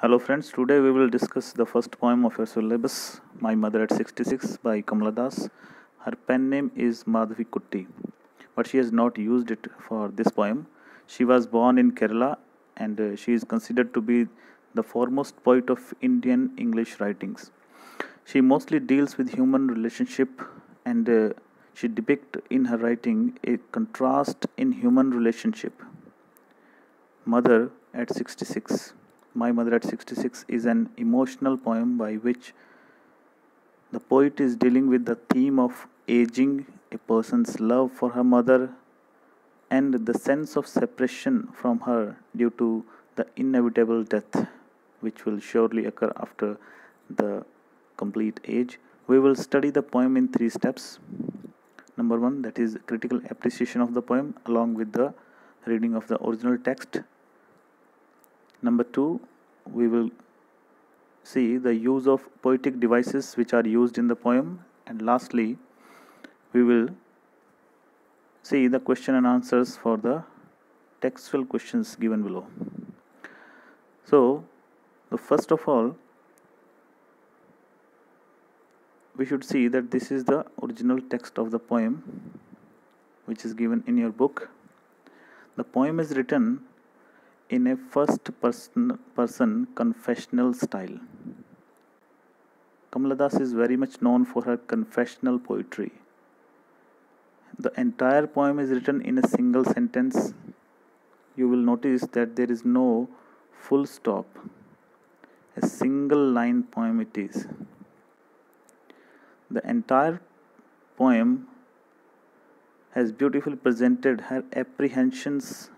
Hello friends, today we will discuss the first poem of your syllabus, My Mother at 66 by Kamala Das. Her pen name is Madhavi Kutti, but she has not used it for this poem. She was born in Kerala and she is considered to be the foremost poet of Indian English writings. She mostly deals with human relationship and she depicts in her writing a contrast in human relationship. Mother at 66. My Mother at 66 is an emotional poem by which the poet is dealing with the theme of aging, a person's love for her mother, and the sense of separation from her due to the inevitable death, which will surely occur after the complete age. We will study the poem in 3 steps. Number 1, that is critical appreciation of the poem along with the reading of the original text. Number 2, we will see the use of poetic devices which are used in the poem, and lastly we will see the question and answers for the textual questions given below. So, first of all, we should see that this is the original text of the poem which is given in your book. The poem is written in a first person confessional style. Kamala Das is very much known for her confessional poetry. The entire poem is written in a single sentence. You will notice that there is no full stop. A single line poem it is. The entire poem has beautifully presented her apprehensions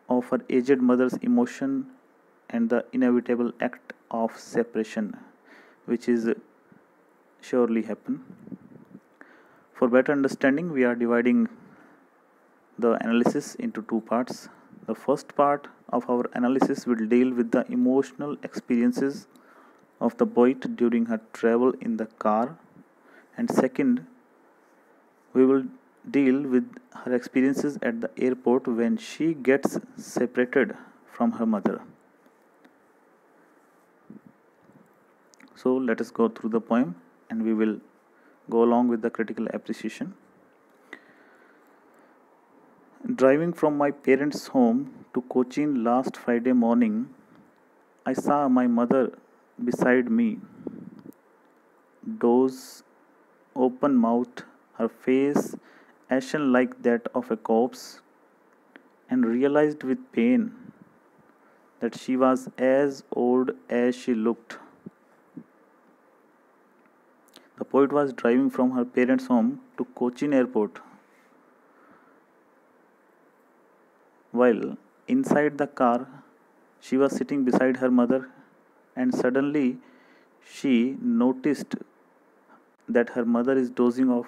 of her aged mother's emotion and the inevitable act of separation, which is surely happen. For better understanding, we are dividing the analysis into 2 parts. The first part of our analysis will deal with the emotional experiences of the poet during her travel in the car, and second, we will deal with her experiences at the airport when she gets separated from her mother. So let us go through the poem and we will go along with the critical appreciation. Driving from my parents' home to Cochin last Friday morning, I saw my mother beside me, doze, open mouthed, her face ashen like that of a corpse, and realized with pain that she was as old as she looked. The poet was driving from her parents' home to Cochin airport. While inside the car, she was sitting beside her mother, and suddenly she noticed that her mother is dozing off.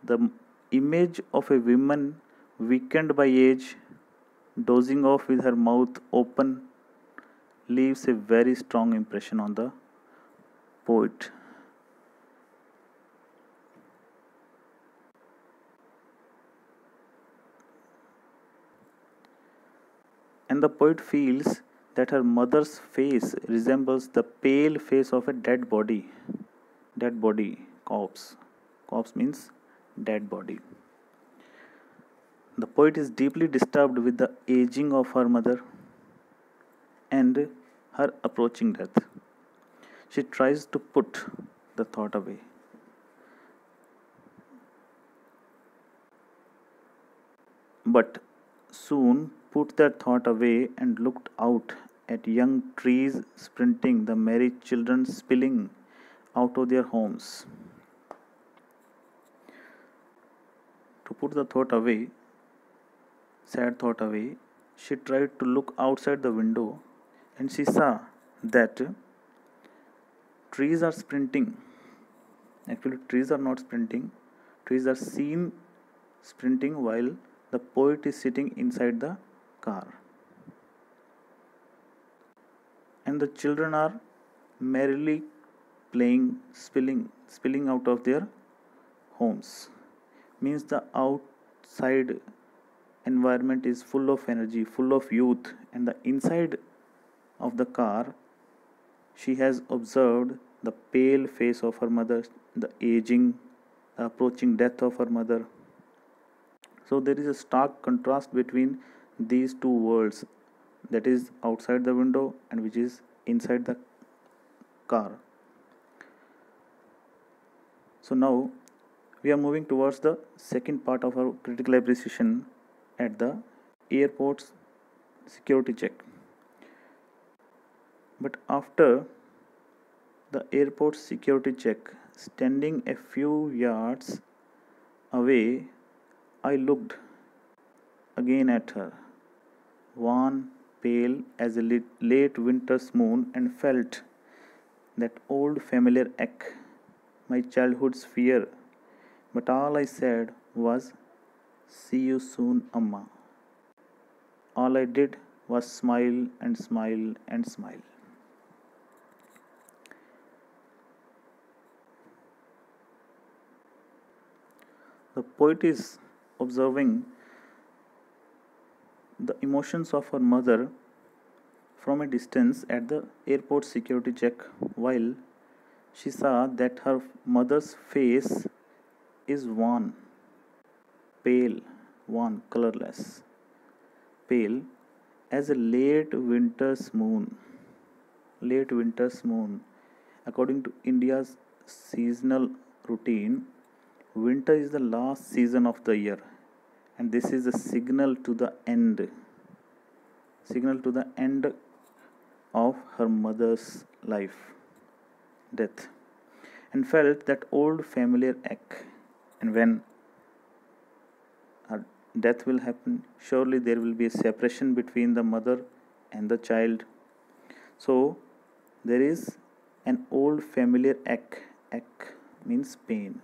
The image of a woman weakened by age, dozing off with her mouth open, leaves a very strong impression on the poet. And the poet feels that her mother's face resembles the pale face of a dead body. Dead body, corpse. Corpse means dead body. The poet is deeply disturbed with the aging of her mother and her approaching death. She tries to put the thought away. But soon put that thought away and looked out at young trees sprinting, the merry children spilling out of their homes. To put the thought away, sad thought away, she tried to look outside the window and she saw that trees are sprinting. Actually, trees are not sprinting, trees are seen sprinting while the poet is sitting inside the car. And the children are merrily playing, spilling out of their homes. Means the outside environment is full of energy, full of youth, and the inside of the car, she has observed the pale face of her mother, the aging, approaching death of her mother. So there is a stark contrast between these two worlds, that is outside the window and which is inside the car. So now we are moving towards the second part of our critical appreciation at the airport's security check. But after the airport security check, standing a few yards away, I looked again at her, wan, pale as a late winter's moon, and felt that old familiar ache, my childhood's fear. But all I said was, "See you soon, Amma." All I did was smile and smile and smile. The poet is observing the emotions of her mother from a distance at the airport security check, while she saw that her mother's face is wan, pale, wan, colorless, pale as a late winter's moon. Late winter's moon. According to India's seasonal routine, winter is the last season of the year, and this is a signal to the end. Signal to the end of her mother's life, death, and felt that old familiar ache. And when her death will happen, surely there will be a separation between the mother and the child. So there is an old familiar ache. Ache means pain.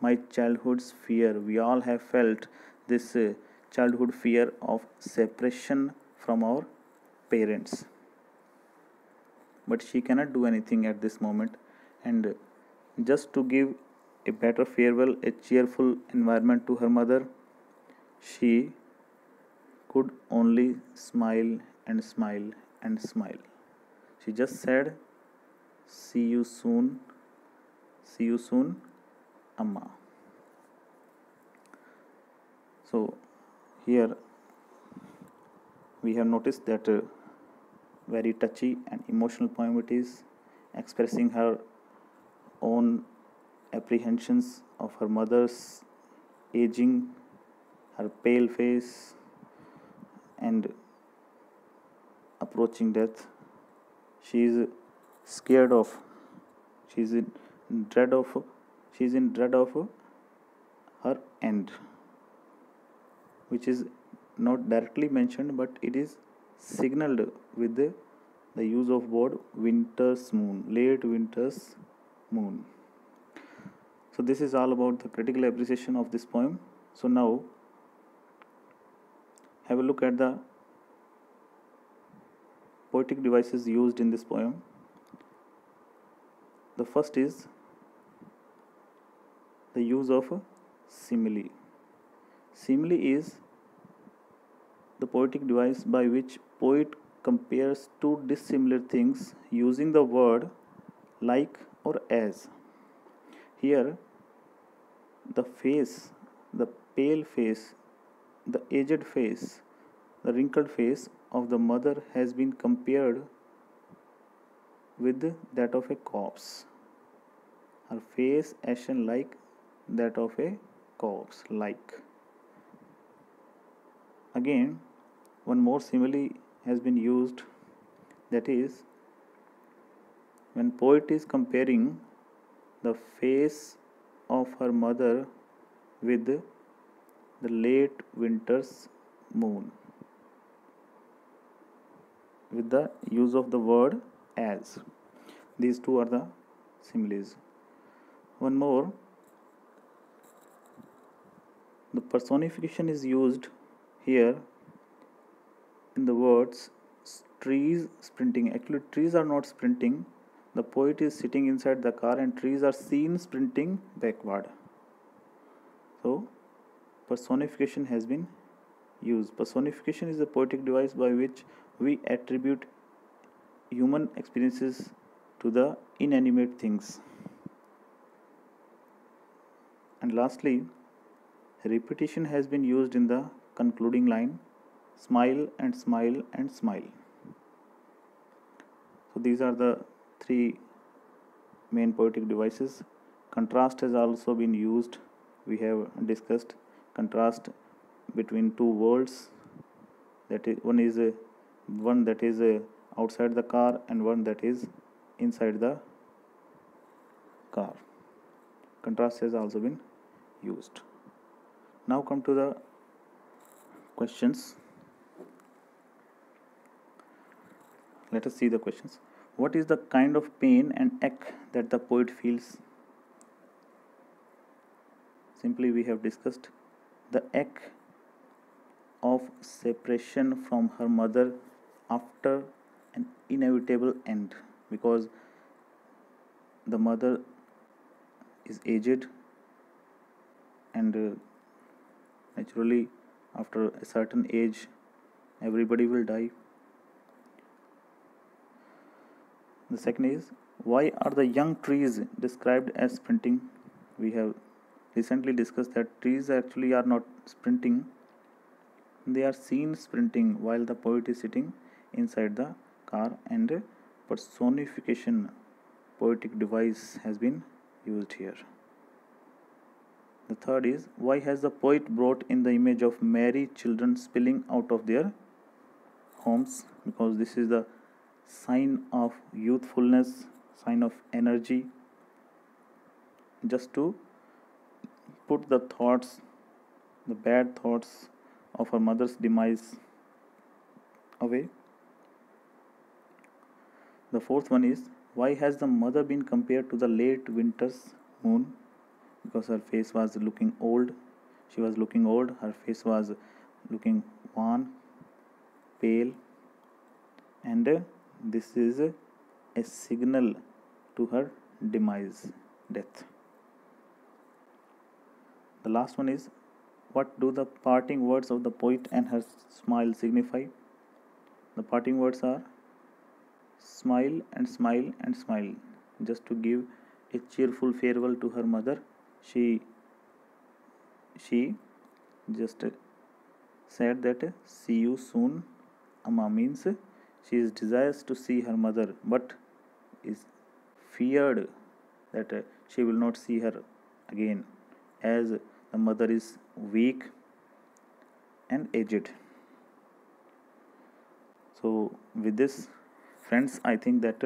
My childhood's fear. We all have felt this childhood fear of separation from our parents. But she cannot do anything at this moment, and just to give a better farewell, a cheerful environment to her mother, she could only smile and smile and smile. She just said, "See you soon, Amma." So here we have noticed that very touchy and emotional poem it is, expressing her own apprehensions of her mother's aging, her pale face, and approaching death. She is scared of, she is in dread of, she is in dread of her end, which is not directly mentioned, but it is signaled with the use of word winter's moon, late winter's moon. So this is all about the critical appreciation of this poem. So now have a look at the poetic devices used in this poem. The first is the use of a simile. Simile is the poetic device by which poet compares two dissimilar things using the word like or as. Here, the face, the pale face, the aged face, the wrinkled face of the mother has been compared with that of a corpse. Her face ashen like that of a corpse, like. Again, one more simile has been used, that is, when poet is comparing the face of her mother with the late winter's moon, with the use of the word as. These two are the similes. One more, the personification is used here in the words trees sprinting. Actually, trees are not sprinting. The poet is sitting inside the car and trees are seen sprinting backward. So, personification has been used. Personification is a poetic device by which we attribute human experiences to the inanimate things. And lastly, repetition has been used in the concluding line, smile and smile and smile. So these are the three main poetic devices. Contrast has also been used. We have discussed contrast between two worlds. That is, one that is outside the car and one that is inside the car. Contrast has also been used. Now come to the questions. Let us see the questions. What is the kind of pain and ache that the poet feels? Simply we have discussed the ache of separation from her mother after an inevitable end, because the mother is aged and naturally after a certain age everybody will die. The second is, why are the young trees described as sprinting? We have recently discussed that trees actually are not sprinting. They are seen sprinting while the poet is sitting inside the car, and personification poetic device has been used here. The third is, why has the poet brought in the image of merry children spilling out of their homes? Because this is the sign of youthfulness, sign of energy, just to put the thoughts, the bad thoughts of her mother's demise away. The fourth one is, why has the mother been compared to the late winter's moon? Because her face was looking old. She was looking old. Her face was looking wan, pale, and this is a signal to her demise, death. The last one is, what do the parting words of the poet and her smile signify? The parting words are smile and smile and smile, just to give a cheerful farewell to her mother. She just said that see you soon. Amma means she is desirous to see her mother, but is feared that she will not see her again, as the mother is weak and aged. So with this, friends, I think that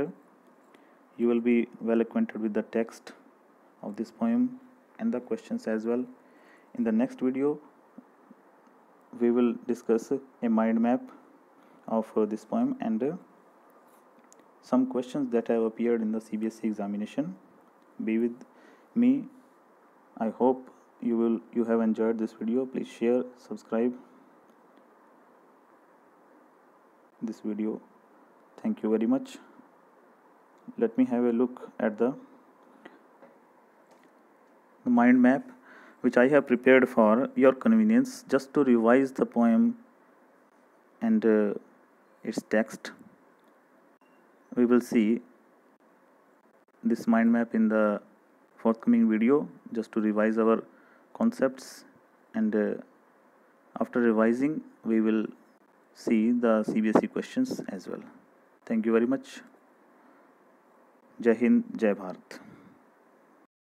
you will be well acquainted with the text of this poem and the questions as well. In the next video, we will discuss a mind map of this poem and some questions that have appeared in the CBSE examination. Be with me. I hope you have enjoyed this video. Please share, subscribe this video. Thank you very much. Let me have a look at the mind map which I have prepared for your convenience, just to revise the poem and its text. We will see this mind map in the forthcoming video, just to revise our concepts, and after revising we will see the CBSE questions as well. Thank you very much. Jai Hind, Jai Bharat.